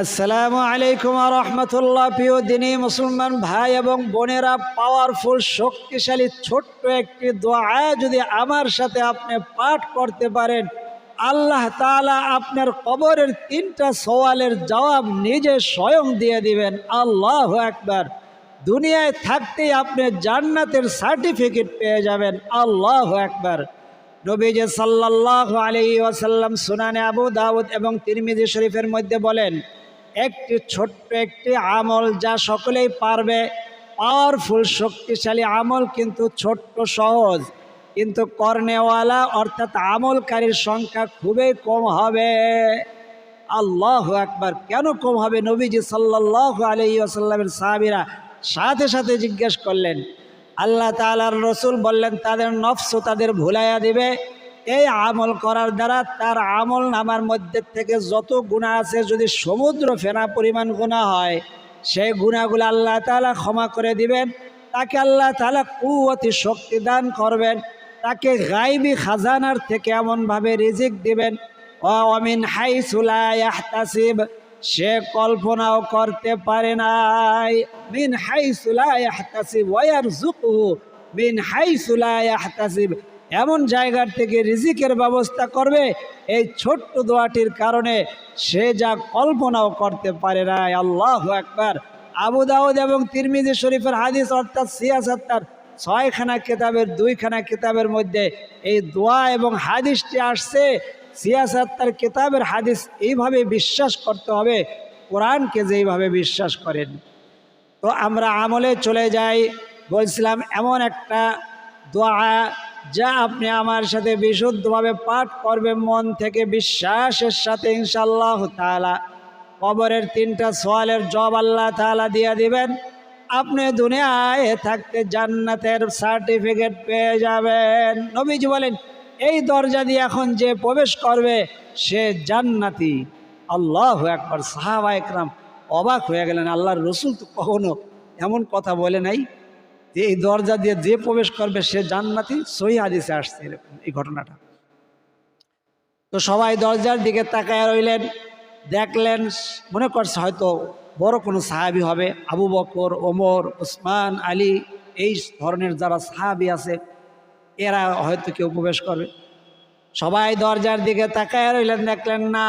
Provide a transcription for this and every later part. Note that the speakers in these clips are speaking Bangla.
আসসালামু আলাইকুম ওয়া রাহমাতুল্লাহ। প্রিয় দিনী মুসলমান ভাই এবং বোনেরা, পাওয়ারফুল শক্তিশালী ছোট্ট একটি দোয়া যদি আমার সাথে আপনি পাঠ করতে পারেন, আল্লাহ তাআলা আপনার কবরের 3টা সওয়ালের জবাব নিজে স্বয়ং দিয়ে দিবেন। আল্লাহু আকবার। দুনিয়ায় থাকতেই আপনি জান্নাতের সার্টিফিকেট পেয়ে যাবেন। আল্লাহু আকবার। নবীজি সাল্লাল্লাহু আলাইহি ওয়াসাল্লাম সুনানে আবু দাউদ এবং তিরমিজি শরীফের মধ্যে বলেন, একটি ছোট্ট একটি আমল যা সকলেই পারবে, পাওয়ারফুল শক্তিশালী আমল, কিন্তু ছোট্ট সহজ, কিন্তু করনেওয়ালা অর্থাৎ আমলকারীর সংখ্যা খুবই কম হবে। আল্লাহু আকবার। কেন কম হবে? নবীজি সাল্লাল্লাহু আলাইহি ওয়াসাল্লামের সাহাবীরা সাথে সাথে জিজ্ঞেস করলেন। আল্লাহ তাআলার রসুল বললেন, তাদের নফস তাদের ভুলাইয়া দিবে এই আমল করার দ্বারা। তার আমল নামার মধ্যে থেকে যত গুনাহ আছে, যদি সমুদ্র ফেনা পরিমাণ গুনাহ হয়, সেই গুনাহগুলো আল্লাহ তাআলা ক্ষমা করে দিবেন। তাকে আল্লাহ তাআলা কুওয়াতি শক্তি দান করবেন, তাকে গায়বী খাজানার থেকে এমনভাবে রিজিক দিবেন, ওয়ামিন হাইসু লা ইয়াহতাসিব, সে কল্পনাও করতে পারে নাই। মিন হাইসু লা ইয়াহতাসিব ওয়া ইয়ারযুকুহু মিন হাইসু লা ইয়াহতাসিব, এমন জায়গার থেকে রিজিকের ব্যবস্থা করবে এই ছোট্ট দোয়াটির কারণে, সে যা কল্পনাও করতে পারে নাই। আল্লাহু আকবার। আবু দাউদ এবং তিরমিজি শরীফের হাদিস, অর্থাৎ সিয়াসাত্তার 6খানা কিতাবের 2খানা কিতাবের মধ্যে এই দোয়া এবং হাদিসটি আসছে। সিয়াসাত্তার কিতাবের হাদিস এইভাবে বিশ্বাস করতে হবে, কোরআনকে যেইভাবে বিশ্বাস করেন। তো আমরা আমলে চলে যাই। বলছিলাম এমন একটা দোয়া যা আপনি আমার সাথে বিশুদ্ধভাবে পাঠ করবেন, মন থেকে বিশ্বাসের সাথে, ইনশাআল্লাহ তাআলা কবরের 3টা সওয়ালের জবাব আল্লাহ তাআলা দিয়ে দিবেন। আপনি দুনিয়ায় থাকতে জান্নাতের সার্টিফিকেট পেয়ে যাবেন। নবীজি বলেন, এই দরজা দিয়ে এখন যে প্রবেশ করবে সে জান্নাতি। আল্লাহু আকবার। সাহাবা একরাম অবাক হয়ে গেলেন, আল্লাহর রসুল তো কখনো এমন কথা বলে নাই যে এই দরজা দিয়ে যে প্রবেশ করবে সে জান্নাতি। সহিহ হাদিসে আসছে এরকম এই ঘটনাটা। তো সবাই দরজার দিকে তাকায় রইলেন, দেখলেন, মনে করছে হয়তো বড় কোনো সাহাবী হবে, আবু বকর, ওমর, ওসমান, আলী, এই ধরনের যারা সাহাবী আছে এরা হয়তো কেউ প্রবেশ করবে। সবাই দরজার দিকে তাকায় রইলেন, দেখলেন না,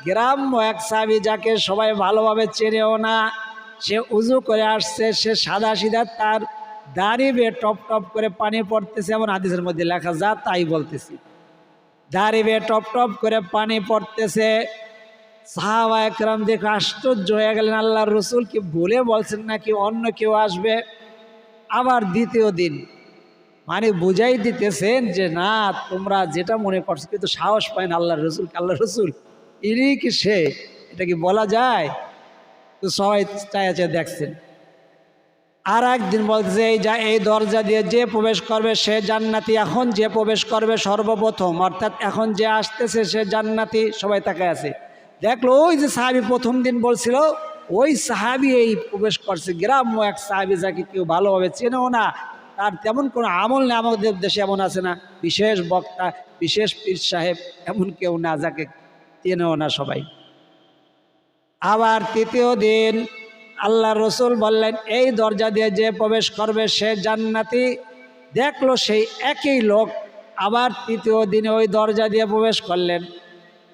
গ্রাম্য এক সাহাবী যাকে সবাই ভালোভাবে চেনেও না, সে উজু করে আসছে, সে সাদা সিধা, তার দাড়ি বেয়ে টপ টপ করে পানি পড়তেছে, এমন হাদিসের মধ্যে লেখা, যা তাই বলতেছি, দাড়ি বেয়ে টপ টপ করে পানি পড়তেছে। সাহাবা একরাম দেখে আশ্চর্য হয়ে গেলেন, আল্লাহর রসুল কি ভুলে বলছেন নাকি অন্য কেউ আসবে? আবার দ্বিতীয় দিন মানে বুঝাই দিতেছেন যে না, তোমরা যেটা মনে করছো, কিন্তু সাহস পায় না আল্লাহর রসুল। আল্লাহর রসুল ইনি কি সে? এটা কি বলা যায়? তো সবাই চাইছে দেখছেন। আর একদিন বলতেছে, এই দরজা দিয়ে যে প্রবেশ করবে সে জান্নাতি। এখন যে প্রবেশ করবে সর্বপ্রথম, অর্থাৎ এখন যে আসতেছে সে জান্নাতি। সবাই তাকায় আছে, দেখলো ওই যে সাহাবী প্রথম দিন বলছিল, ওই সাহাবী এই প্রবেশ করছে। গ্রাম্য এক সাহাবী যাকে কেউ ভালোভাবে চেনেও না, তার তেমন কোনো আমল নেই। আমাদের দেশে এমন আছে না, বিশেষ বক্তা, বিশেষ পীর সাহেব, এমন কেউ না যাকে চেনেও না সবাই। আবার তৃতীয় দিন আল্লাহ রসুল বললেন, এই দরজা দিয়ে যে প্রবেশ করবে সে জান্নাতি। দেখলো সেই একই লোক আবার তৃতীয় দিনে ওই দরজা দিয়ে প্রবেশ করলেন।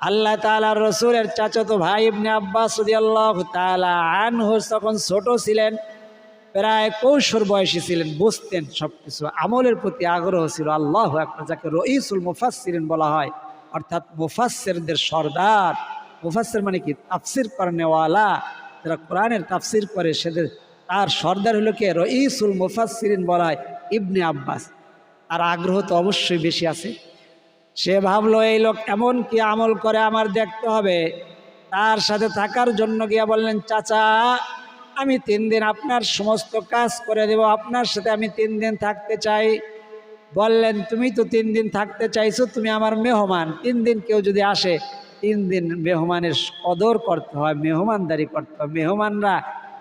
আল্লাহ তাআলার রসুলের চাচাতো ভাই ইবনে আব্বাস রাদিয়াল্লাহু তাআলা আনহু তখন ছোট ছিলেন, প্রায় কৈশোর বয়সী ছিলেন, বুঝতেন সবকিছু, আমলের প্রতি আগ্রহ ছিল। আল্লাহু আকবার। যাকে রঈসুল মুফাসসিরিন বলা হয়, অর্থাৎ মুফাসসিরদের সর্দার। মুফাসসির মানে কি? তাফসির করনেওয়ালা, যারা কোরআনের তাফসির করে সেদের তার সর্দার হলো কে? রঈসুল মুফাসসিরিন বলা হয় ইবনে আব্বাস। আর আগ্রহ তো অবশ্যই বেশি আছে। সে ভাবলো এই লোক এমন কি আমল করে আমার দেখতে হবে। তার সাথে থাকার জন্য গিয়া বললেন, চাচা আমি 3 দিন আপনার সমস্ত কাজ করে দেব, আপনার সাথে আমি 3 দিন থাকতে চাই। বললেন, তুমি তো 3 দিন থাকতে চাইছো, তুমি আমার মেহমান। 3 দিন কেউ যদি আসে, 3 দিন মেহমানের কদর করতে হয়, মেহমানদারি করতে হয়। মেহমানরা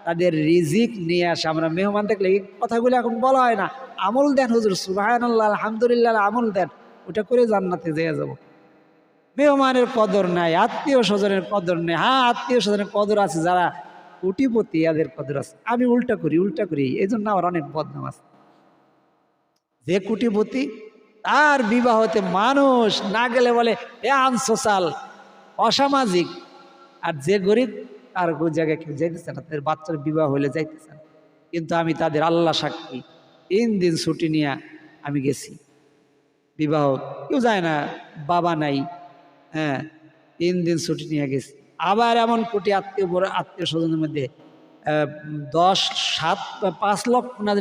তাদের রিজিক নিয়ে আসে। আমরা মেহমান দেখলে এই কথাগুলো এখন বলা হয় না, আমল দেন হুজুর, সুবহানাল্লাহ, আলহামদুলিল্লাহ, আমল দেন, ওটা করে জান্নাতে যেয়ে যাব। মেহমানের কদর নাই, আত্মীয় স্বজনের কদর নেই। হ্যাঁ, আত্মীয় স্বজনের কদর আছে যারা কোটিপতি, এদের কদর আছে। আমি উল্টা করি, এই জন্য আমার অনেক বদনাম আছে। যে কোটিপতি তার বিবাহতে মানুষ না গেলে বলে এ আনসোশাল, অসামাজিক। আর যে গরিব তার ওই জায়গায় কেউ যাইতেছে না, তাদের বাচ্চার বিবাহ হলে যাইতেছে না। কিন্তু আমি তাদের আল্লাহ সাক্ষী 3 দিন ছুটি নিয়ে আমি গেছি বিবাহ। কেউ যায় না, বাবা নাই, হ্যাঁ 3 দিন ছুটি নিয়ে গেছি। আবার এমন কোটি আত্মীয় স্বজনের মধ্যে 5 লক্ষ না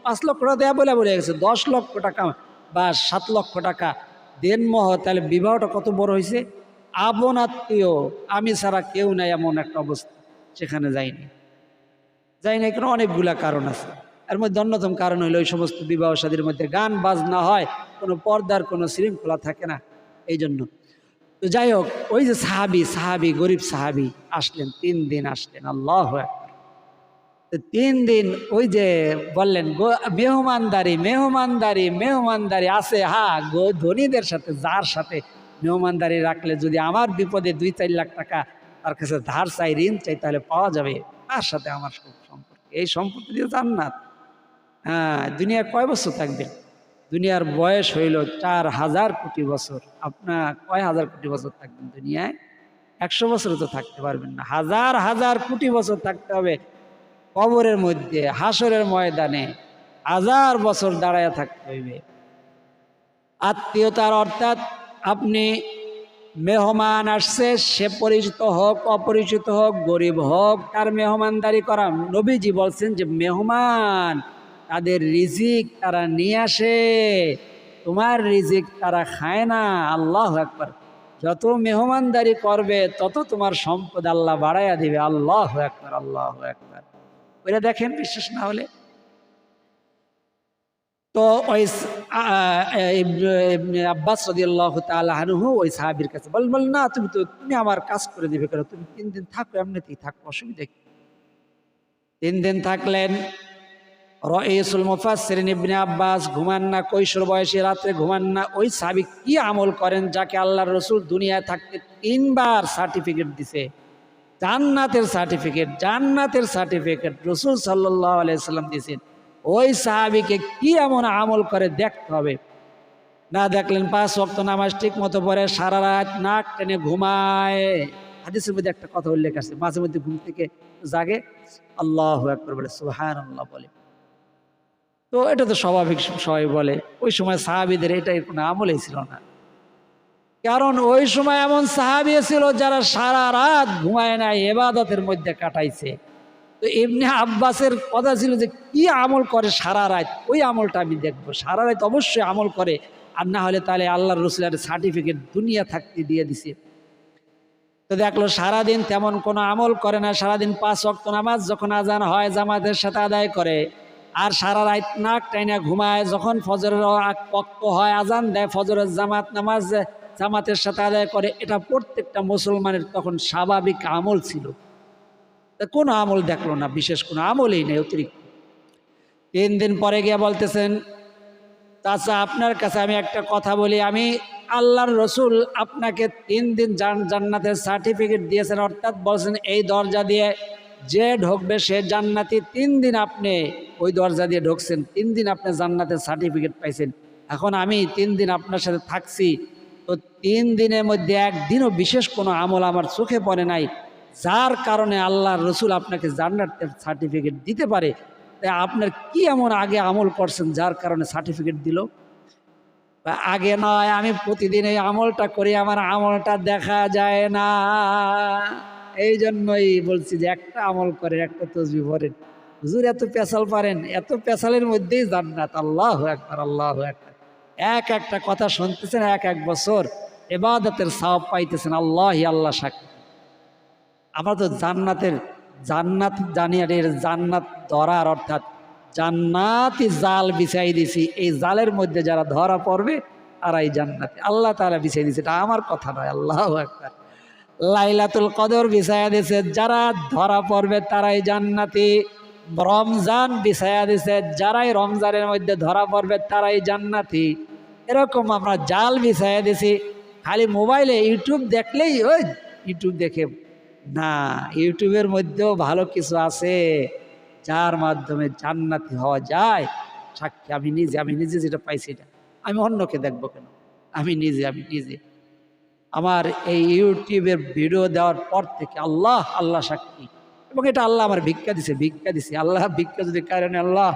5 লক্ষ টাকা দেয়া বলে গেছে, 10 লক্ষ টাকা বা 7 লক্ষ টাকা দেনমোহ। তাহলে বিবাহটা কত বড় হয়েছে। আপন আত্মীয় আমি ছাড়া কেউ নাই, এমন একটা অবস্থা। সেখানে যাইনি কেন, অনেকগুলা কারণ আছে। এর মধ্যে অন্যতম কারণ হলো ওই সমস্ত বিবাহ শাদীর মধ্যে গান বাজনা হয়, কোনো পর্দার কোনো শৃঙ্খলা থাকে না, এই জন্য। তো যাই হোক, ওই যে সাহাবি গরিব সাহাবি আসলেন, 3 দিন আসলেন। আল্লাহু আকবার। 3 দিন ওই যে বললেন মেহমানদারি আছে। হ্যাঁ, ধনীদের সাথে, যার সাথে মেহমানদারি রাখলে যদি আমার বিপদে 2-4 লাখ টাকা তার কাছে ধার চাই, ঋণ চাই, তাহলে পাওয়া যাবে। তার সাথে আমার সম্পর্ক, এই সম্পর্ক দিয়ে জান্নাত। হ্যাঁ, দুনিয়া কয় বছর থাকবেন? দুনিয়ার বয়স হইল 4000 কোটি বছর। আপনার কয় হাজার কোটি বছর থাকবেন দুনিয়ায়? 100 বছর তো থাকতে পারবেন না, হাজার হাজার কোটি বছর থাকতে হবে। কবরের মধ্যে, হাসরের ময়দানে 1000 বছর দাঁড়ায় থাকতে হইবে। আত্মীয়তার অর্থাৎ আপনি মেহমান আসছে, সে পরিচিত হোক অপরিচিত হোক, গরিব হোক, তার মেহমানদারি করা। নবীজি বলছেন যে মেহমান তাদের রিজিক তারা নিয়ে আসে, তোমার রিজিক তারা খায় না। আল্লাহু আকবার। যত মেহমানদারি করবে তত তোমার সম্পদ আল্লাহ বাড়াইয়া দিবে। আল্লাহু আকবার, আল্লাহু আকবার। ওইটা দেখেন, বিশ্বাস না হলে। তো ওই আব্বাস রাদিয়াল্লাহু তাআলা আনহু ওই সাহাবীর কাছে বল না, তুমি আমার কাজ করে দিবে কেন, তুমি 3 দিন থাকো, এমনিতেই থাকো, অসুবিধা কি। 3 দিন থাকলেন। রাইসুল মুফাসসিরিন ইবনে আব্বাস ঘুমান না, কৈশোর বয়সে রাত্রে ঘুমান না। ওই সাহাবী কি আমল করেন যাকে আল্লাহর রাসূল দুনিয়ায় থাকতে 3 বার সার্টিফিকেট দিছে, জান্নাতের সার্টিফিকেট রাসূল সাল্লাল্লাহু আলাইহি সাল্লাম দিয়েছেন। ওই সাহাবীকে কি এমন আমল করে দেখতে হবে। না দেখলেন 5 ওয়াক্ত নামাজ ঠিক মতো পড়ে, সারা রাত নাক টেনে ঘুমায়। হাদিসের মধ্যে একটা কথা উল্লেখ আছে, মাঝে মধ্যে ঘুম থেকে জাগে, আল্লাহু আকবার বলে, সুবহানাল্লাহ বলে। তো এটা তো স্বাভাবিক, সবাই বলে। ওই সময় সাহাবীদের এটাই কোনো আমলই ছিল না, কারণ ওই সময় এমন সাহাবী ছিল যারা সারা রাত ঘুমায় নাই, ইবাদতের মধ্যে কাটাইছে। তো ইবনে আব্বাসের কথা ছিল যে কি আমল করে সারা রাত, ওই আমলটা আমি দেখবো। সারা রাত অবশ্যই আমল করে, আর না হলে তাহলে আল্লাহর রাসূলের সার্টিফিকেট দুনিয়া থাকতে দিয়ে দিছে। তো দেখলো সারাদিন তেমন কোনো আমল করে না, সারাদিন 5 ওয়াক্ত নামাজ যখন আজান হয় জামাতের সাথে আদায় করে, আর সারা রাত নাক টাইনা ঘুমায়। যখন ফজরের ওয়াক্ত হয়, আজান দেয়, ফজরের নামাজ জামাতের সাথে আদায় করে। এটা প্রত্যেকটা মুসলমানের তখন স্বাভাবিক আমল ছিল। কোনো আমল দেখলো না, বিশেষ কোনো আমলই নেই অতিরিক্ত। 3 দিন পরে গিয়ে বলতেছেন, চাচা আপনার কাছে আমি একটা কথা বলি, আমি আল্লাহর রসুল আপনাকে 3 দিন জান্নাতের সার্টিফিকেট দিয়েছেন, অর্থাৎ বলছেন এই দরজা দিয়ে যে ঢুকবে সে জান্নাতি। 3 দিন আপনি ওই দরজা দিয়ে ঢুকছেন, 3 দিন আপনি জান্নাতের সার্টিফিকেট পাইছেন। এখন আমি 3 দিন আপনার সাথে থাকছি, তো 3 দিনের মধ্যে একদিনও বিশেষ কোনো আমল আমার চোখে পড়ে নাই, যার কারণে আল্লাহর রসুল আপনাকে জান্নাতের সার্টিফিকেট দিতে পারে। তাই আপনার কি এমন আগে আমল করছেন যার কারণে সার্টিফিকেট দিল? আগে নয়, আমি প্রতিদিন এই আমলটা করি, আমার আমলটা দেখা যায় না, এই জন্যই বলছি যে একটা আমল করেন, একটা তসবিহ পড়েন। হুজুর এত পেশাল পারেন, এত পেশালের মধ্যেই জান্নাত। আল্লাহু আকবার, আল্লাহু আকবার। একটা কথা শুনতেছেন, এক বছর ইবাদতের সওয়াব পাইতেছেন। আল্লাহ সাক্ষী। আমরা তো জান্নাত জানিয়ার জান্নাত ধরার, অর্থাৎ জান্নাতি জাল বিছাই দিছি। এই জালের মধ্যে যারা ধরা পড়বে তারাই জান্নাতি, আল্লাহ তাআলা বিছাই দিছে। এটা আমার কথা নয়, আল্লাহু আকবার। লাইলাতুল কদর বিছায়া দিছে, যারা ধরা পড়বে তারাই জান্নাতি। রমজান বিছায়া দিছে, যারাই রমজানের মধ্যে ধরা পড়বে তারাই জান্নাতি। এরকম আমরা জাল বিছায়া দিছি, খালি মোবাইলে ইউটিউব দেখলেই ওই ইউটিউব দেখে না, ইউটিউবের মধ্যেও ভালো কিছু আছে যার মাধ্যমে জান্নাতি হওয়া যায়। সাক্ষী আমি নিজে যেটা পাইছি এটা আমি অন্যকে দেখবো কেন? আমি নিজে আমার এই ইউটিউবের ভিডিও দেওয়ার পর থেকে আল্লাহ সাক্ষী, এবং এটা আল্লাহ আমার ভিক্ষা দিছে আল্লাহ ভিক্ষা যদি কারণে আল্লাহ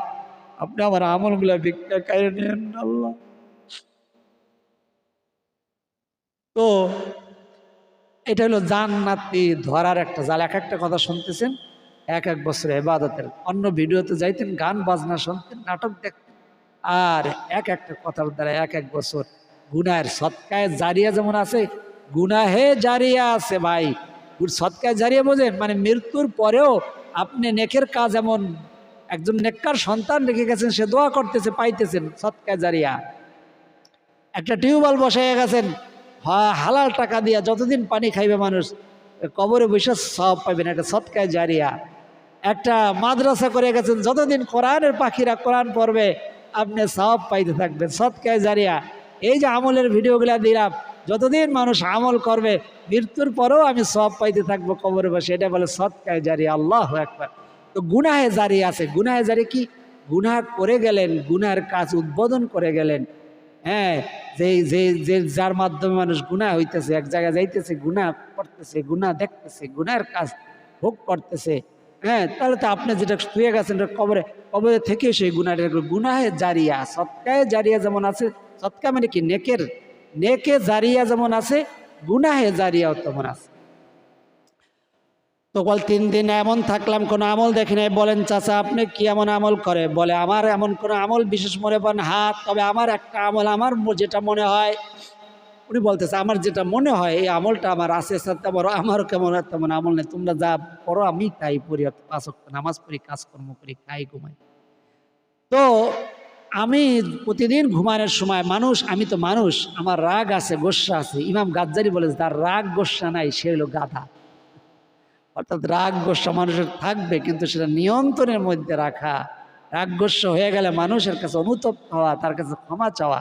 আপনি আমার আমলগুলা ভিক্ষা কারণে আল্লাহ। তো এটা হলো জান্নাতি ধরার একটা জাল। এক একটা কথা শুনতেছেন, এক বছর ইবাদতের, অন্য ভিডিওতে যাইতেন, গান বাজনা শুনতেন, নাটক দেখতেন, আর একটা কথার দ্বারা এক বছর গুনাহের সৎকায় জারিয়া যেমন আছে, গুনাহে জারিয়া আছে ভাই। সৎকায় জারিয়া বোঝেন মানে মৃত্যুর পরেও আপনি নেকের কাজ, এমন একজন নেককার সন্তান রেখে গেছেন, সে দোয়া করতেছে, পাইতেছেন সৎকায় জারিয়া। একটা টিউবওয়েল বসাইয়া গেছেন হালাল টাকা দিয়া, যতদিন পানি খাইবে মানুষ কবরে বসে সব পাইবেন, একটা সৎকায় জারিয়া। একটা মাদ্রাসা করে গেছেন, যতদিন কোরআনের পাখিরা কোরআন পড়বে আপনি সব পাইতে থাকবেন, সৎকায় জারিয়া। এই যে আমলের ভিডিওগুলা দিলাম, যতদিন মানুষ আমল করবে মৃত্যুর পরেও আমি সব পাইতে থাকবো কবরে বসে, এটা বলে সৎকায় জারিয়া। আল্লাহু আকবার। তো গুনাহে জারি আছে। গুনাহে জারি কি? গুনাহ করে গেলেন, গুনাহের কাজ উদ্বোধন করে গেলেন, হ্যাঁ, যে যার মাধ্যমে মানুষ গুনাহ হইতেছে, এক জায়গায় যাইতেছে, গুনাহ করতেছে, গুনাহ দেখতেছে, গুনাহের কাজ ভোগ করতেছে, হ্যাঁ, তাহলে তো আপনি যেটা শুয়ে গেছেন কবরে থেকে সেই গুনাহে জারিয়া, সৎকায়ে জারিয়া যেমন আছে, সৎকা মানে কি নেকে জারিয়া যেমন আছে, গুনাহে জারিয়াও তেমন আছে। তো বল 3 দিন এমন থাকলাম, কোনো আমল দেখি নাই। বলেন চাচা আপনি কি এমন আমল করে? বলে আমার এমন কোনো আমল বিশেষ মনে পড়েন হাত, তবে আমার একটা আমল, আমার যেটা মনে হয়, উনি বলতেছে আমার যেটা মনে হয় এই আমলটা আমার আছে, বড় আমারও কেমন তেমন আমল নেই, তোমরা যা পড়ো আমি তাই পড়ি, 5 ওয়াক্ত নামাজ পড়ি, কাজকর্ম করি, খাই, ঘুমাই। তো আমি প্রতিদিন ঘুমানোর সময় আমি তো মানুষ, আমার রাগ আছে, গোস্সা আছে। ইমাম গাজ্জালি বলে তার রাগ গোস্সা নাই, সে হলো গাধা। অর্থাৎ রাগ গোস্সা মানুষের থাকবে, কিন্তু সেটা নিয়ন্ত্রণের মধ্যে রাখা। রাগ গোস্সা হয়ে গেলে মানুষের কাছে অনুতপ্ত হওয়া, তার কাছে ক্ষমা চাওয়া।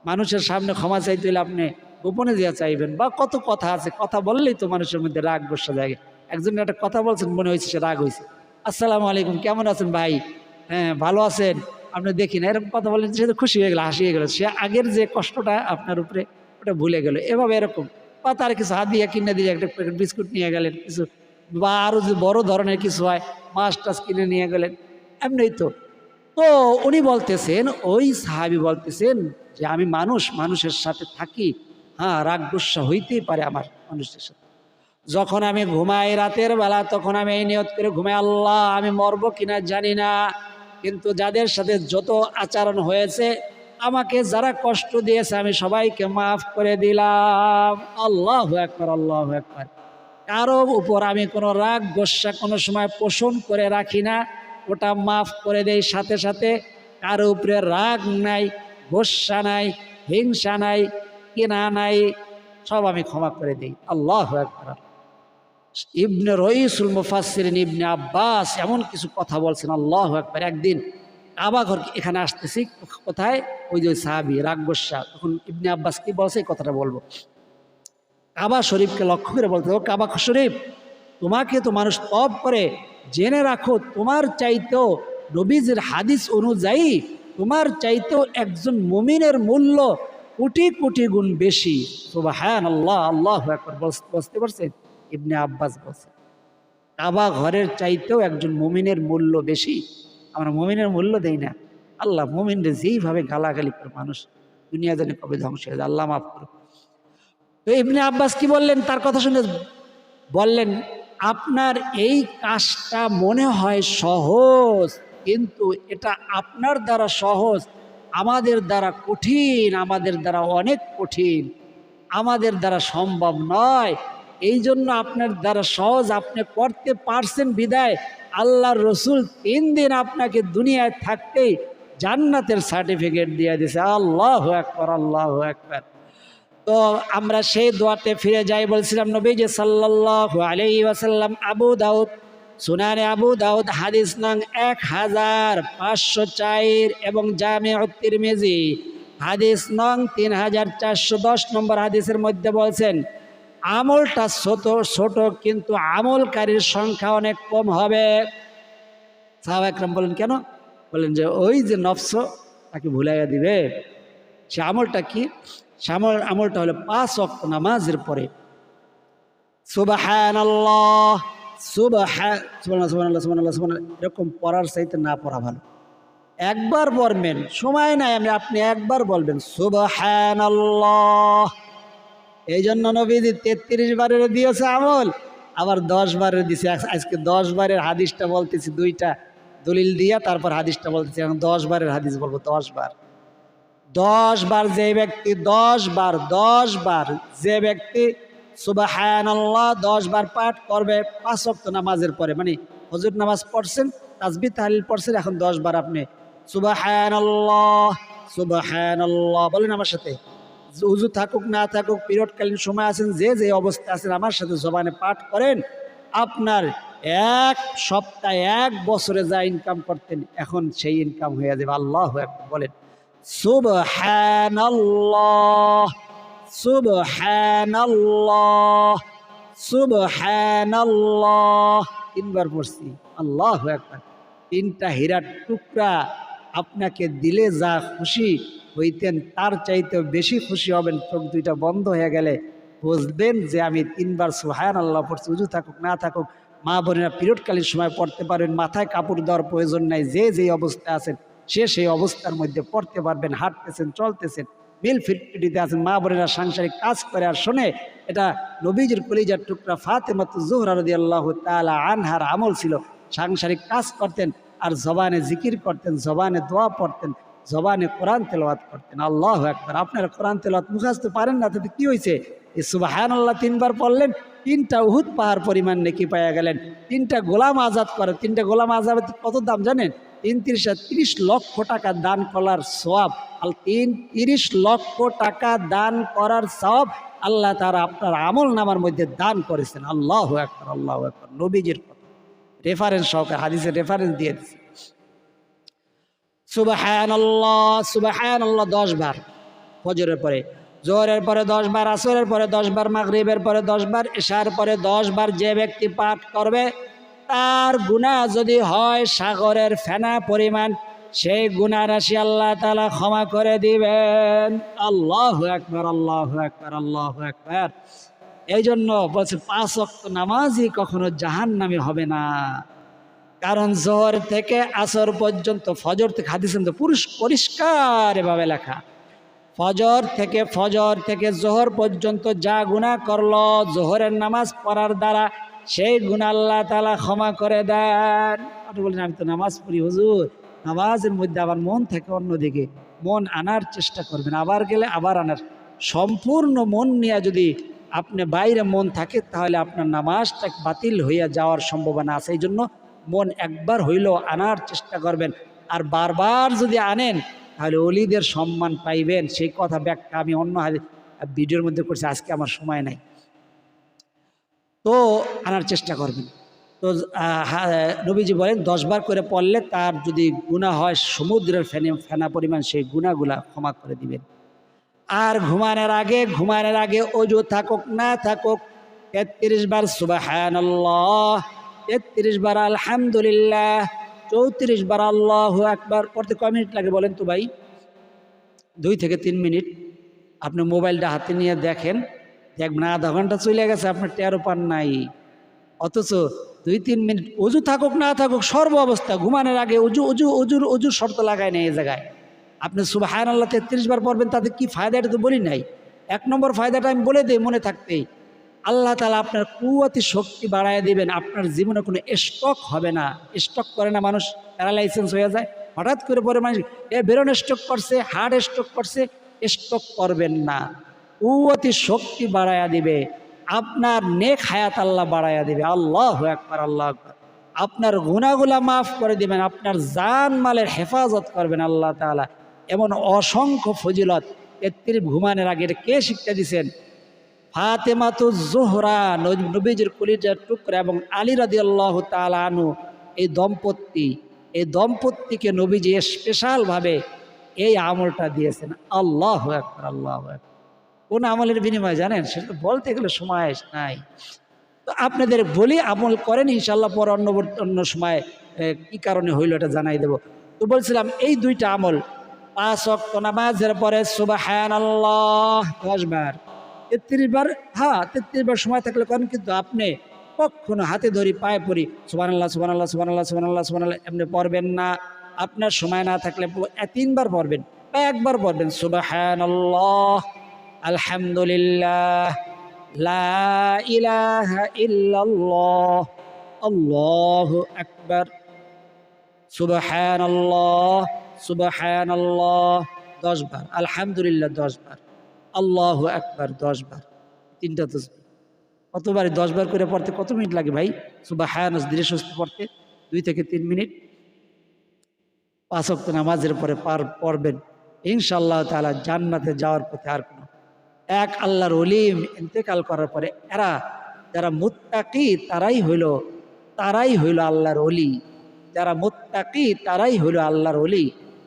মানুষের সামনে ক্ষমা চাইতে হলে আপনি গোপনে দিয়া চাইবেন, বা কত কথা আছে, কথা বললেই তো মানুষের মধ্যে রাগ গোস্সা জাগে। একজন একটা কথা বলছেন, মনে হয়েছে সে রাগ হয়েছে, আসসালামু আলাইকুম, কেমন আছেন ভাই? হ্যাঁ ভালো আছেন, আপনি দেখি না, এরকম কথা বললেন, সে তো খুশি হয়ে গেল, হাসিয়ে গেল, সে আগের যে কষ্টটা আপনার উপরে ওটা ভুলে গেল। এভাবে এরকম, বা তার কিছু হাত দিয়ে কিনে দিয়ে একটা প্যাকেট বিস্কুট নিয়ে গেলেন, কিছু, বা আরও যদি বড় ধরনের কিছু হয় মাছ টাছ কিনে নিয়ে গেলেন, এমনি তো। তো উনি বলতেছেন, ওই সাহাবী বলতেছেন যে আমি মানুষের সাথে থাকি, হ্যাঁ রাগ গুসা হইতেই পারে আমার মানুষের সাথে। যখন আমি ঘুমাই রাতের বেলা, তখন আমি এই নিয়ত করে ঘুমাই, আল্লাহ আমি মরবো কিনা জানি না, কিন্তু যাদের সাথে যত আচরণ হয়েছে, আমাকে যারা কষ্ট দিয়েছে, আমি সবাইকে মাফ করে দিলাম। আল্লাহু আকবার, আল্লাহু আকবার। কারো উপর আমি কোনো রাগ গোস্সা কোনো সময় পোষণ করে রাখি না, ওটা মাফ করে দেই সাথে সাথে। কারো উপরে রাগ নাই, গোস্সা নাই, হিংসা নাই, কিনা নাই, সব আমি ক্ষমা করে দিই। আল্লাহু আকবার। ইবনে রইসুল মুফাসসিরিন ইবনে আব্বাস এমন কিছু কথা বলছেন, আল্লাহু আকবার। একদিন কাবা ঘর এখানে আসতেছি, কোথায়? ওই যে সাহাবী রাগ গোস্সা, তখন ইবনে আব্বাস কি বলছে এই কথাটা বলবো। কাবা শরীফকে লক্ষ্য করে বলতে, ও কাবা শরীফ, তোমাকে তো মানুষ তওয়াব করে, জেনে রাখো তোমার চাইতেও নবীজির হাদিস অনুযায়ী তোমার চাইতেও একজন মুমিনের মূল্য কোটি কোটি গুণ বেশি। সুবহানাল্লাহ, আল্লাহু আকবার। বুঝতে পারছেন? ইবনে আব্বাস বলছে কাবা ঘরের চাইতেও একজন মুমিনের মূল্য বেশি। আমরা মুমিনের মূল্য দেই না। আল্লাহ মুমিনরে যেইভাবে গালাগালি করে মানুষ, দুনিয়া জানে কবে ধ্বংস হয়ে যায়, আল্লাহ মাফ করুন। তো ইবনে আব্বাস কি বললেন, তার কথা শুনে বললেন, আপনার এই কাজটা মনে হয় সহজ, কিন্তু এটা আপনার দ্বারা সহজ, আমাদের দ্বারা কঠিন, আমাদের দ্বারা অনেক কঠিন, আমাদের দ্বারা সম্ভব নয়। এই জন্য আপনার দ্বারা সহজ, আপনি করতে পারছেন বিদায় আল্লাহর রসুল 3 দিন আপনাকে দুনিয়ায় থাকতেই জান্নাতের সার্টিফিকেট দিয়ে দিয়েছে। আল্লাহু আকবার, আল্লাহু আকবার। তো আমরা সেই দোয়াতে ফিরে যাই। বলছিলাম নবীজি সাল্লাল্লাহু আলাইহি ওয়াসাল্লাম, আবু দাউদ, সুনানে আবু দাউদ হাদিস নং 1504 এবং জামিউত তিরমিজি হাদিস নং 3410 নম্বর হাদিসের মধ্যে বলছেন, আমলটা ছোট ছোট কিন্তু আমলকারীর সংখ্যা অনেক কম হবে। সাহাবা একরাম বলেন কেন? বলেন যে ওই যে নফস তাকে ভুলাইয়া দিবে। সে আমলটা কি? সে আমলটা হলো 5 ওয়াক্ত নামাজের পরে সুবহানাল্লাহ সুবহানাল্লাহ সুবহানাল্লাহ সুবহানাল্লাহ সুবহানাল্লাহ এরকম পড়ার চাইতে না পড়া ভালো। একবার পড়বেন, সময় নাই, আপনি একবার বলবেন সুবহানাল্লাহ। এই জন্য নবীজি 33 বারের দিয়েছে আমল, আবার 10 বারের দিয়েছে। আজকে 10 বারের হাদিসটা বলতেছি, 2টা দলিল দিয়া তারপর হাদিসটা বলতেছি। এখন 10 বারের হাদিস বলবো। 10 বার 10 বার যে ব্যক্তি 10 বার যে ব্যক্তি সুবহানাল্লাহ 10 বার পাঠ করবে 5 ওয়াক্ত নামাজের পরে, মানে ফজর নামাজ পড়ছেন, তাসবিহ তাহলিল পড়ছেন, এখন 10 বার আপনি সুবহানাল্লাহ সুবহানাল্লাহ বলেন আমার সাথে। উযু থাকুক না থাকুক, পিরিয়ডকালীন সময় আছেন, যে যে অবস্থা আছেন আমার সাথে জবানে পাঠ করেন। আপনার 1 সপ্তাহে 1 বছরে যা ইনকাম করতেন এখন সেই ইনকাম হয়ে যাবে। আল্লাহু আকবার বলেন সুবহানাল্লাহ সুবহানাল্লাহ সুবহানাল্লাহ। 3 বার পড়ছি। আল্লাহু আকবার। 3টা হীরার টুকরা আপনাকে দিলে যা খুশি হইতেন তার চাইতে বেশি খুশি হবেন। চোখ 2টা বন্ধ হয়ে গেলে বুঝবেন যে আমি 3 বার সুবহানাল্লাহ পড়ছি। উযু থাকুক না থাকুক, মা বোনেরা পিরিয়ডকালীন সময় পড়তে পারবেন, মাথায় কাপড় দেওয়ার প্রয়োজন নাই। যে যেই অবস্থায় আছেন সে সেই অবস্থার মধ্যে পড়তে পারবেন। হাঁটতেছেন, চলতেছেন, মিল ফিটফিটিতে আছেন, মা বোনেরা সাংসারিক কাজ করে আর শোনে। এটা নবীজির কলিজার টুকরা ফাতেমাতুজ জোহরা রাদিয়াল্লাহু তাআলা আনহার আমল ছিল। সাংসারিক কাজ করতেন আর জবানে জিকির করতেন, জবানে দোয়া পড়তেন, জবানে কোরআন তেলাওয়াত করতেন। আল্লাহু আকবার। আপনারা কোরআন তেলাওয়াত মুখস্থ পারেন না, তাতে কি হয়েছে? এই সুবহানাল্লাহ 3 বার পড়লেন, 3টা উহুদ পাহাড় পরিমাণ নেকি পাইয়া গেলেন। 3টা গোলাম আজাদ করে। 3টা গোলাম আজাদ কত দাম জানেন? 30 লক্ষ টাকা দান করার সওয়াব। 30 লক্ষ টাকা দান করার সওয়াব আল্লাহ তাআলা আপনার আমল নামার মধ্যে দান করেছেন। আল্লাহু আকবার, আল্লাহু আকবার। নবীজির কথা রেফারেন্স সহকারে হাদিসের রেফারেন্স দিয়ে দিচ্ছে। সুবহানাল্লাহ সুবহানাল্লাহ 10 বার ফজরের পরে, জোহরের পরে 10 বার, আসরের পরে 10 বার, মাগরিবের পরে 10 বার, ইশার পরে 10 বার যে ব্যক্তি পাঠ করবে তার গুনাহ যদি হয় সাগরের ফেনা পরিমাণ, সেই গুনাহ রাশি আল্লাহ তাআলা ক্ষমা করে দিবেন। আল্লাহু আকবার, আল্লাহু আকবার, আল্লাহু আকবার। এই জন্য বলছে 5 ওয়াক্ত নামাজই কখনো জাহান্নামী হবে না। কারণ জোহর থেকে আসর পর্যন্ত, ফজর থেকে হাদিসে তো পরিষ্কার এভাবে লেখা, ফজর থেকে জোহর পর্যন্ত যা গুনাহ করলো জোহরের নামাজ পড়ার দ্বারা সেই গুনাহ আল্লাহ তাআলা ক্ষমা করে দেন। আপনি বলেন আমি তো নামাজ পড়ি হুজুর, নামাজের মধ্যে আবার মন থাকে অন্যদিকে। মন আনার চেষ্টা করবেন, আবার গেলে আবার আনার। সম্পূর্ণ মন নিয়ে যদি আপনি বাইরে মন থাকে তাহলে আপনার নামাজটা বাতিল হইয়া যাওয়ার সম্ভাবনা আছে। এই জন্য মন একবার হইলেও আনার চেষ্টা করবেন। আর বারবার যদি আনেন তাহলে ওলিদের সম্মান পাইবেন। সেই কথা ব্যাখ্যা আমি অন্য ভিডিওর মধ্যে করছি, আজকে আমার সময় নাই, তো আনার চেষ্টা করবেন। তো নবীজি বলেন 10 বার করে পড়লে তার যদি গুনাহ হয় সমুদ্রের ফেনা পরিমাণ, সেই গুনাহগুলা ক্ষমা করে দিবেন। আর ঘুমানোর আগে ওযু থাকুক না থাকুক 33 বার সুবহানাল্লাহ, 33 বার আলহামদুলিল্লাহ, 34 বার আল্লাহু আকবার। পড়তে কয় মিনিট লাগে বলেন তো ভাই? 2 থেকে 3 মিনিট। আপনি মোবাইলটা হাতে নিয়ে দেখেন, দেখবেন আধা ঘন্টা চলে গেছে, আপনার টেরও পান নাই। অথচ 2-3 মিনিট ওযু থাকুক না থাকুক সর্ব অবস্থা ঘুমানোর আগে ওযুর শর্ত লাগায় নেই। এই জায়গায় আপনি সুবহানাল্লাহ 33 বার পড়বেন, তাতে কি ফায়দা এটা তো বলি নাই। 1 নম্বর ফায়দাটা আমি বলে দিই মনে থাকতেই, আল্লাহ তাআলা আপনার কুওয়াতি শক্তি বাড়ায় দিবেন। আপনার জীবনে কোনো স্ট্রোক হবে না। স্ট্রোক করে না মানুষ, প্যারালাইসিস হয়ে যায় হঠাৎ করে, পরে মানুষ ব্রেন স্ট্রোক করছে, হার্ট স্ট্রোক করছে। স্ট্রোক করবেন না। কুওয়াতি শক্তি বাড়ায়া দিবে, আপনার নেক হায়াত আল্লাহ বাড়ায়া দিবে। আল্লাহু আকবার, আল্লাহু আকবার। আপনার গুনাহগুলা মাফ করে দিবেন, আপনার জান মালের হেফাজত করবেন আল্লাহ তাআলা। এমন অসংখ্য ফজিলত 33 ঘুমানোর আগে কে শিক্ষা দিয়েছেন? ফাতেমাতুজ জোহরা, নবীজির কলিজার টুকরা, এবং আলী রাদিয়াল্লাহু তাআলা আনহু, এই দম্পতিকে নবীজি স্পেশালভাবে এই আমলটা দিয়েছেন। আল্লাহু আকবার, আল্লাহু আকবার। কোন আমলের বিনিময়ে জানেন? সেটা তো বলতে গেলে সময় নাই। তো আপনাদের বলি, আমল করেন ইনশাল্লাহ, পরে অন্য সময় কি কারণে হইল এটা জানাই দেব। তো বলছিলাম এই দুইটা আমল, 5 ওয়াক্ত নামাজের পরে সুবহানাল্লাহ 10 বার, 33 বার, হ্যাঁ 33 বার সময় থাকলে করেন, কিন্তু আপনি কখনো হাতে ধরি পায়ে পড়ি সুবহানাল্লাহ সুবহানাল্লাহ সুবহানাল্লাহ সুবহানাল্লাহ সুবহানাল্লাহ এমনি পড়বেন না। আপনার সময় না থাকলে 3 বার পড়বেন বা একবার পড়বেন সুবহানাল্লাহ, আলহামদুলিল্লাহ, লা ইলাহা ইল্লাল্লাহ, আল্লাহু আকবার, সুবহানাল্লাহ সুবহানাল্লাহ 10 বার, আলহামদুলিল্লাহ 10 বার, আল্লাহু আকবার 10 বার। 3টা তাসবিহ কতবার? 10 বার করে পড়তে কত মিনিট লাগে ভাই? সুবহানাল্লাহ ধীরে সুস্থে পড়তে 2 থেকে 3 মিনিট। 5 ওয়াক্ত নামাজের পরে পড়বেন ইনশাআল্লাহ তাআলা জান্নাতে যাওয়ার পথে। আর কোনো এক আল্লাহর ওলি ইন্তেকাল করার পরে এরা যারা মুত্তাকি তারাই হইল আল্লাহর ওলি। যারা মুত্তাকি তারাই হইল আল্লাহর ওলি।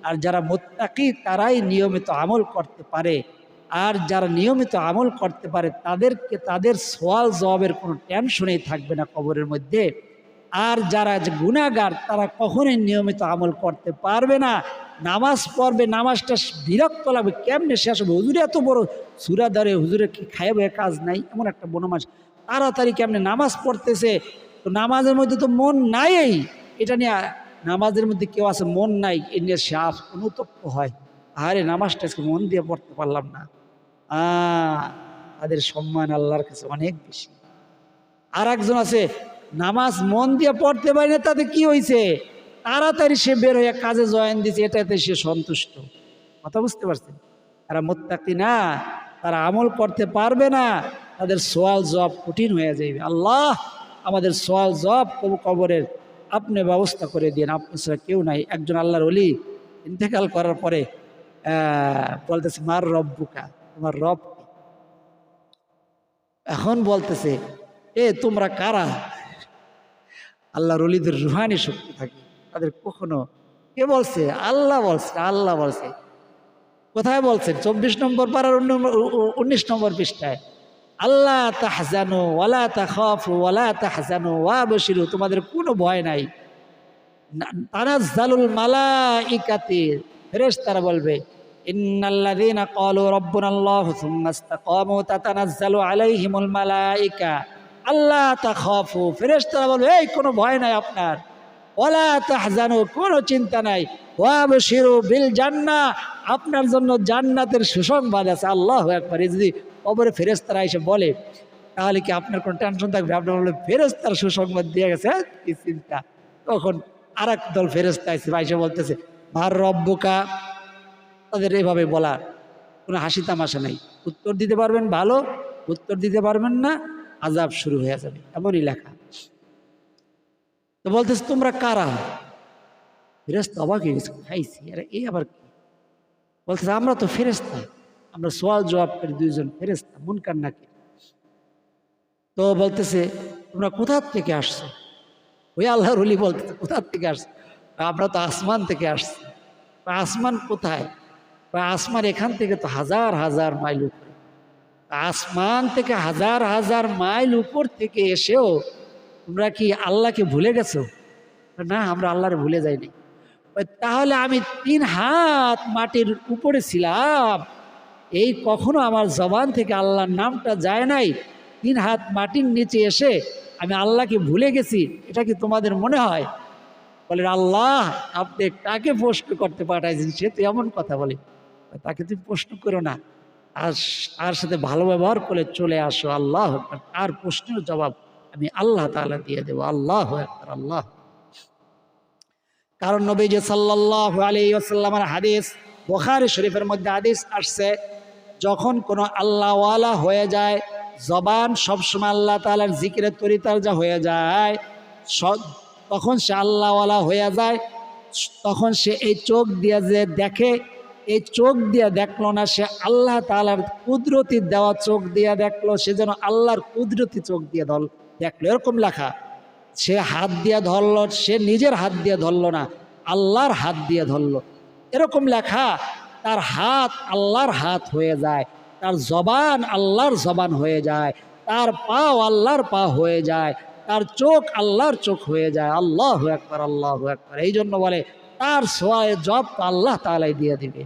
আর যারা মুত্তাকি তারাই নিয়মিত আমল করতে পারে। আর যারা নিয়মিত আমল করতে পারে তাদেরকে তাদের সওয়াল জবাবের কোনো টেনশনই থাকবে না কবরের মধ্যে। আর যারা গুনাহগার তারা কখনোই নিয়মিত আমল করতে পারবে না। নামাজ পড়বে, নামাজটা বিরক্ত লাগবে, কেমনে শেষ হবে? হুজুরে এত বড় সূরা ধরে, হুজুরে কি খাইবে কাজ নাই, এমন একটা বনমাস তাড়াতাড়ি কেমনে নামাজ পড়তেছে। তো নামাজের মধ্যে তো মন নাই, এটা নিয়ে নামাজের মধ্যে কেউ আছে মন নাই, এ নিয়ে সে অনুতপ্ত হয়, আরে নামাজটা মন দিয়ে পড়তে পারলাম না। তাদের সম্মান আল্লাহর কাছে অনেক বেশি। আর একজন আছে নামাজ মন দিয়ে পড়তে পারে না, তাতে কি হয়েছে? তাড়াতাড়ি সে বের হয়ে কাজে জয়েন দিয়েছে, এটাতে সে সন্তুষ্ট। কথা বুঝতে পারছেন? তারা মুত্তাকি না, তারা আমল করতে পারবে না, তাদের সওয়াল জবাব কঠিন হয়ে যাবে। আল্লাহ আমাদের সওয়াল জবাব কবরের আপনি ব্যবস্থা করে দিন, আপনার ছাড়া কেউ নাই। একজন আল্লাহর ওলি ইন্তেকাল করার পরে বলতেছে মার রব্বুকা, তোমার রব। এখন বলতেছে তোমরা কারা? আল্লাহর ওলিদের রুহানি শক্তি থাকে, তাদের কখনো কে বলছে? আল্লাহ বলছে, আল্লাহ বলছে। কোথায় বলছেন? 24 নম্বর পারার 19 নম্বর পৃষ্ঠায়, আল্লাহ তাহজানু ওয়ালা তাখাফু ওয়ালা তাহজানু ওয়াবশিরু, তোমাদের কোনো ভয় নাই। তানাজ্জালুল মালাইকাতি, ফেরেশতারা বলবে ইন্নাল্লাযীনা ক্বালু রাব্বুনাল্লাহু সুম্মা ইসতাকামু তাতানাজ্জালু আলাইহিমুল মালাইকা আল্লা তাখাফু, ফেরেশতারা বলবে এই কোনো ভয় নাই আপনার, ওয়ালা তাহজানু, কোনো চিন্তা নাই, ওয়াবশিরু বিল জান্নাহ, আপনার জন্য জান্নাতের সুসংবাদ আছে। আল্লাহু আকবার। যদি কবরে ফেরেশতারা এসে বলে তাহলে কি আপনার কোনো টেনশন থাকবে? আপনার বলবে ফেরেশতার সুসংবাদ দিয়ে গেছে, কি চিন্তা। তখন আর এক দল ফেরেশতা এসে বলতেছে মার রব্বুকা, তাদের এভাবে বলা কোনো হাসি তামাশা নেই। উত্তর দিতে পারবেন ভালো, উত্তর দিতে পারবেন না আযাব শুরু হয়ে যাবে, এমনই লেখা। তো বলতেছে তোমরা কারা? ফেরেশতা অবাক হয়ে গেছে, খাইছি আরে এই আবার কি? বলতেছে আমরা তো ফেরেশতা, আমরা সওয়াল জবাবকারী দুইজন ফেরেশতা, মুনকার নাকির। তো বলতেছে তোমরা কোথা থেকে আসছো? ওই আল্লাহর ওলি বলতেছে কোথা থেকে আসছো? আমরা তো আসমান থেকে আসছি। আসমান কোথায়? আসমান এখান থেকে তো হাজার হাজার মাইল উপরে। আসমান থেকে হাজার হাজার মাইল উপর থেকে এসেও তোমরা কি আল্লাহকে ভুলে গেছো? না, আমরা আল্লাহরে ভুলে যাইনি। তাহলে আমি 3 হাত মাটির উপরে ছিলাম, এই কখনো আমার জবান থেকে আল্লাহর নামটা যায় নাই। 3 হাত মাটির নিচে এসে আমি আল্লাহকে ভুলে গেছি, এটা কি তোমাদের মনে হয়? বলে আল্লাহ আপনি কাকে প্রশ্ন করতে পাঠাইছেন? সে তো এমন কথা বলে, তাকে তুমি প্রশ্ন করো না, তার সাথে ভালো ব্যবহার করে চলে আসো। আল্লাহ তার প্রশ্নের জবাব আমি আল্লাহ তাআলা দিয়ে দেবো। আল্লাহ আকবার, আল্লাহ। কারণ নবীজি সাল্লাল্লাহু আলাইহি ওয়াসাল্লামের হাদিস, বুখারী শরীফের মধ্যে হাদিস আসছে, যখন কোনো আল্লাহওয়ালা হয়ে যায়, জবান সবসময় আল্লাহ তাআলার জিকিরে তরিতারজা হয়ে যায়, তখন সে আল্লাহওয়ালা হয়ে যায়। তখন সে এই চোখ দিয়ে যে দেখে, এই চোখ দিয়ে দেখলো না, সে আল্লাহ তাআলার কুদরতি দেওয়া চোখ দিয়ে দেখলো, সে যেন আল্লাহর কুদরতি চোখ দিয়ে দেখলো, এরকম লেখা। সে হাত দিয়ে ধরলো, সে নিজের হাত দিয়ে ধরলো না, আল্লাহর হাত দিয়ে ধরলো, এরকম লেখা। তার হাত আল্লাহর হাত হয়ে যায়, তার জবান আল্লাহর জবান হয়ে যায়, তার পাও আল্লাহর পা হয়ে যায়, তার চোখ আল্লাহর চোখ হয়ে যায়। আল্লাহু আকবার, আল্লাহু আকবার। এই জন্য বলে তার সোয়ায়ে জব তো আল্লাহ তাআলাই দিয়ে দিবে।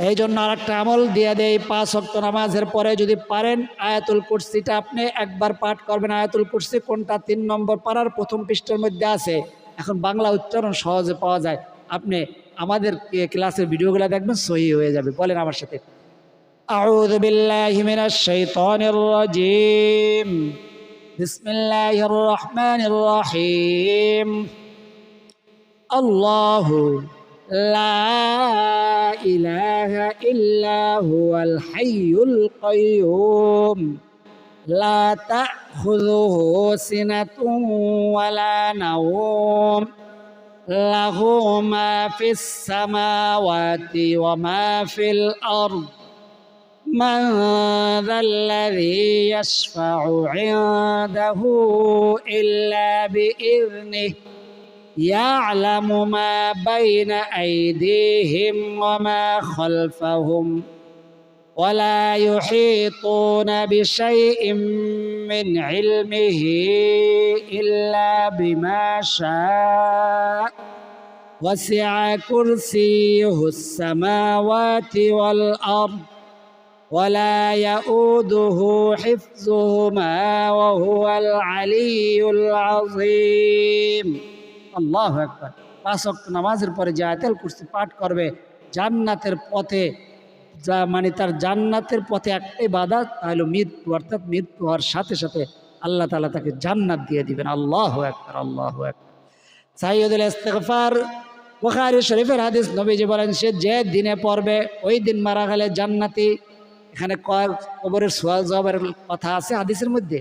এই জন্য আর একটা আমল দিয়ে দেয়, 5 ওয়াক্ত নামাজের পরে যদি পারেন আয়াতুল কুরসিটা আপনি একবার পাঠ করবেন। আয়াতুল কুরসি কোনটা? 3 নম্বর পারার প্রথম পৃষ্ঠার মধ্যে আছে। এখন বাংলা উচ্চারণ সহজে পাওয়া যায়। আপনি আমাদের ক্লাসের ভিডিওগুলো দেখবেন, সহি হয়ে যাবে। বলেন আমার সাথে, আউযু বিল্লাহি মিনাশ শাইতানির রাজীম, বিসমিল্লাহির রহমানির রহিম, আল্লাহু লা ইলাহা ইল্লা হুয়াল হাইয়ুল কাইয়্যুম, লা তাখুযুহু সিনাতুন ওয়ালা নাওম, লাহু মা ফিস সামাওয়াতি ওয়া মা ফিল আরদ, মান যাল্লাযী ইয়াশফা'ু 'ইনদাহু ইল্লা বিইذনিহি, يعلم ما بين أيديهم وما خلفهم ولا يحيطون بشيء من علمه إلا بما شاء وسع كرسيه السماوات والأرض ولا يؤوده حفظهما وهو العلي العظيم। আল্লাহু আকবার। 5 ওয়াক্ত নামাজের পরে যে আয়াতুল কুরসি পাঠ করবে, জান্নাতের পথে মানে তার জান্নাতের পথে একটাই বাধা, তা হলো মৃত্যু। অর্থাৎ মৃত্যু হওয়ার সাথে সাথে আল্লাহ তাআলা তাকে জান্নাত দিয়ে দিবেন। আল্লাহু আকবার, আল্লাহু আকবার। সাইয়্যিদুল ইস্তিগফার, বুখারী শরীফের হাদিস, নবীজি বলেন সে যে দিনে পড়বে ওই দিন মারা গেলে জান্নাতি। এখানে কবরের সওয়াল জবাবের কথা আছে হাদিসের মধ্যে।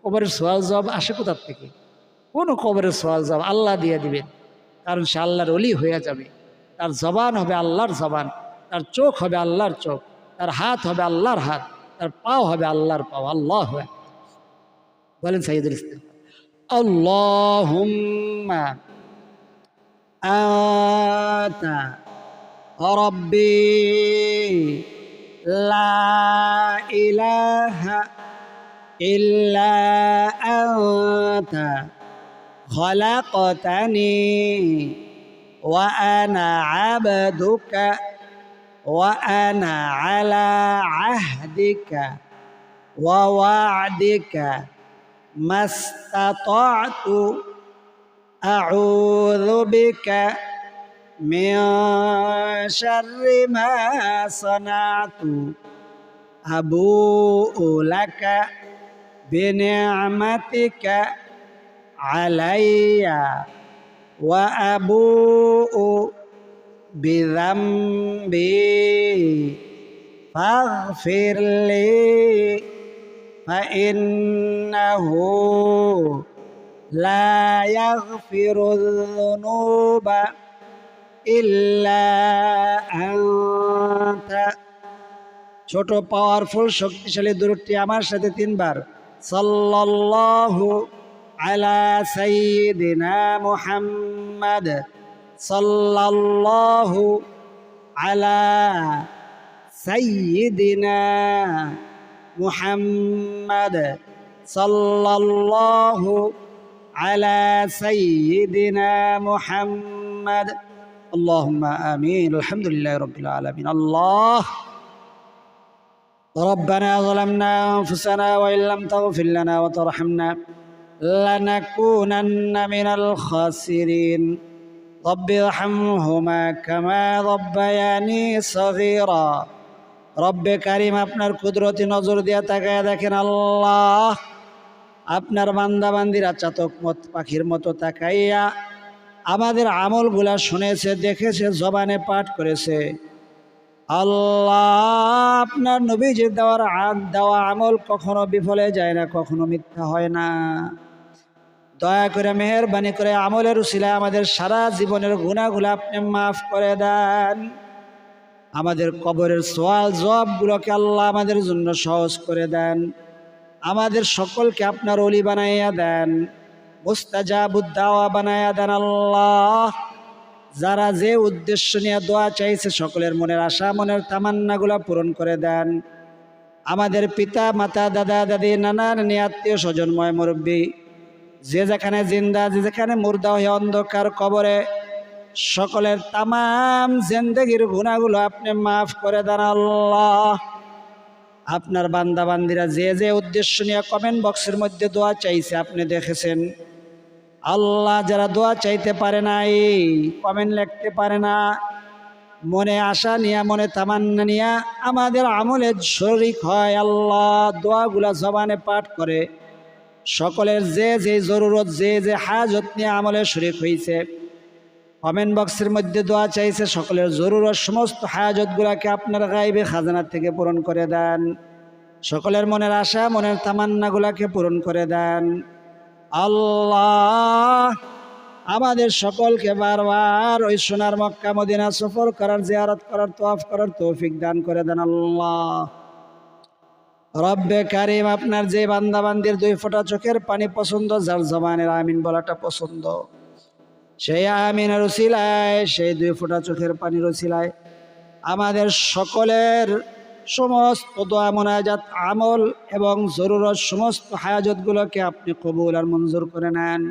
কবরের সওয়াল জবাব আসে কোথা থেকে? কোন কবরের সওয়াল জবাব আল্লাহ দিয়ে দিবেন, কারণ সে আল্লাহর ওলি হয়ে যাবে। তার জবান হবে আল্লাহর জবান, তার চোখ হবে আল্লাহর চোখ, তার হাত হবে আল্লাহর হাত, তার পাও হবে আল্লাহর পাও। আল্লাহ বলেন সাইয়্যিদুল ইস্তিগফার, আল্লাহুম্মা আতা রাব্বি লা ইলাহা ইল্লা আনতা خلقتني وأنا عبدك وأنا على عهدك ووعدك ما استطعت أعوذ بك من شر ما صنعت أبوء لك بنعمتك علي وأبوء بذنبي فاغفر لي فإنه لا يغفر الذنوب إلا أنت। ছোট পাওয়ারফুল শক্তিশালী দরুদটি আমার সাথে 3 বার। সাল্লাল্লাহু আলা সাইয়্যিদিনা মুহাম্মাদ, সাল্লাল্লাহু আলা সাইয়্যিদিনা মুহাম্মাদ, সাল্লাল্লাহু আলা সাইয়্যিদিনা মুহাম্মাদ। আল্লাহুম্মা আমিন। আলহামদুলিল্লাহি রাব্বিল আলামিন। আল্লাহ ربنا ظلمنا أنفسنا وإن لم تغفر لنا وترحمنا لنكونن من الخاسرين رب ارحمهما كما ربياني صغيرا। রব্বে কারিম আপনার কুদরতি নজর দিয়া তাকায়া দেখেন আল্লাহ, আপনার বান্দা বান্দিরা চাতক মত পাখির মতো তাকাইয়া আমাদের আমলগুলা শুনেছে, দেখেছে, জবানে পাঠ করেছে। আল্লাহ আপনার নবীজির দেওয়া আমল কখনো বিফলে যায় না, কখনো মিথ্যা হয় না। দয়া করে মেহেরবানি করে আমলের উসিলায় আমাদের সারা জীবনের গুনাহগুলো আপনি মাফ করে দেন। আমাদের কবরের সওয়াল জবাবগুলোকে আল্লাহ আমাদের জন্য সহজ করে দেন। আমাদের সকলকে আপনার ওলি বানাইয়া দেন, মুস্তাজাবুদ দাওয়া বানাইয়া দেন। আল্লাহ যারা যে উদ্দেশ্য নিয়ে দোয়া চাইছে সকলের মনের আশা মনের তামান্নাগুলা পূরণ করে দেন। আমাদের পিতা মাতা দাদা দাদি নানা নানি আত্মীয় স্বজনময় মুরব্বী যে যেখানে জিন্দা যে যেখানে মুর্দা হয়ে অন্ধকার কবরে সকলের তামাম জিন্দেগির গুনাহগুলো আপনি মাফ করে দেন আল্লাহ। আপনার বান্দা বান্দিরা যে যে উদ্দেশ্য নিয়ে কমেন্ট বক্সের মধ্যে দোয়া চাইছে আপনি দেখেছেন আল্লাহ। যারা দোয়া চাইতে পারে নাই, কমেন্ট লিখতে পারে না, মনে আশা নিয়া মনে তামান্না নিয়া আমাদের আমলে শরীক হয় আল্লাহ, দোয়াগুলা জবানে পাঠ করে সকলের যে যে জরুরত যে যে হাজত নিয়ে আমলে শরীক হয়েছে কমেন্ট বক্সের মধ্যে দোয়া চাইছে সকলের জরুরত সমস্ত হাজতগুলাকে আপনার গাইবে খাজানা থেকে পূরণ করে দেন। সকলের মনের আশা মনের তামান্নাগুলাকে পূরণ করে দেন আল্লাহ। আমাদের সকলকে বারবার ওই সোনার মক্কা মদিনা সফর করার জিয়ারত করার তওয়াফ করার তৌফিক দান করে দেন আল্লাহ। রব্বে কারিম আপনার যে বান্দা বান্দির দুই ফোঁটা চোখের পানি পছন্দ, যার জবানের আমিন বলাটা পছন্দ, সেই আমিনের উসিলায় সেই দুই ফোঁটা চোখের পানির উসিলায় আমাদের সকলের সমস্ত দোয়া মোনাজাত আমল এবং জরুরত সমস্ত হায়াজতগুলোকে আপনি কবুল আর মঞ্জুর করে নেন।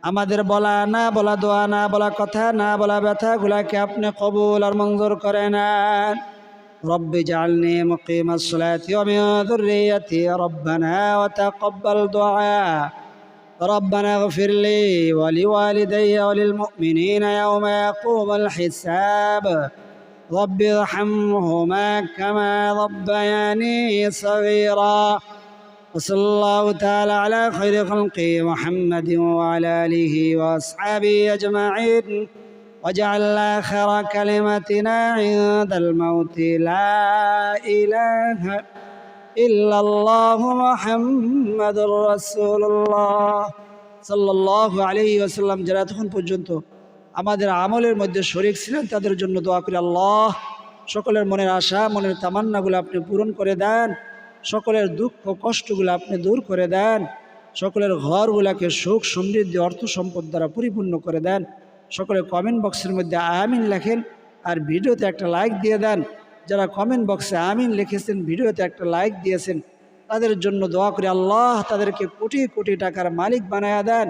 আমাদের বলা না বলা দোয়া না বলা কথা না বলা ব্যথাগুলাকে আপনি কবুল আর মঞ্জুর করে নেন। রব্বি জাআলনি মুকিমাস সালাতি ওয়া মিন যুররিয়্যাতি রব্বানা ওয়া তাকাব্বাল দুআ ربنا اغفر لي ولوالدي وللمؤمنين يوم يقوم الحساب رب ارحمهما كما ربياني صغيرا وصلى الله تعالى على خير خلقه محمد وعلى آله وأصحابه أجمعين واجعل آخر كلمتنا عند الموت لا إله إلا الله محمد رسول الله صلى الله عليه وسلم। যারা তখন পর্যন্ত আমাদের আমলের মধ্যে শরীক ছিলেন তাদের জন্য দোয়া করি আল্লাহ সকলের মনের আশা মনের তামান্নাগুলো আপনি পূরণ করে দেন, সকলের দুঃখ কষ্টগুলো আপনি দূর করে দেন, সকলের ঘরগুলোকে সুখ সমৃদ্ধি অর্থ সম্পদ দ্বারা পরিপূর্ণ করে দেন। সকলে কমেন্ট বক্সের মধ্যে আমিন লেখেন আর ভিডিওতে একটা লাইক দিয়ে দেন। যারা কমেন্ট বক্সে আমিন লিখেছেন ভিডিওতে একটা লাইক দিয়েছেন তাদের জন্য দোয়া করি আল্লাহ তাদেরকে কোটি কোটি টাকার মালিক বানায়া দেন।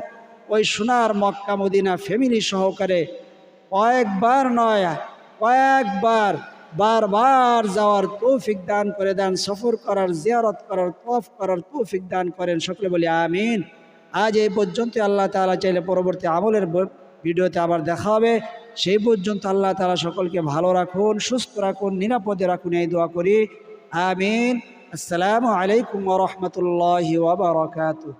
ওই সোনার মক্কা মদিনা ফ্যামিলি সহকারে কয়েকবার নয় কয়েকবার বারবার যাওয়ার তৌফিক দান করে দেন, সফর করার জিয়ারত করার তওয়াফ করার তৌফিক দান করেন। সকলে বলি আমিন। আজ এই পর্যন্ত, আল্লাহ তাআলা চাইলে পরবর্তী আমলের ভিডিওতে আবার দেখা হবে। সেই পর্যন্ত আল্লাহ তাআলা সকলকে ভালো রাখুন, সুস্থ রাখুন, নিরাপদে রাখুন, এই দোয়া করি আমিন। আসসালামু আলাইকুম ওয়া রাহমাতুল্লাহি ওয়া বারাকাতুহু।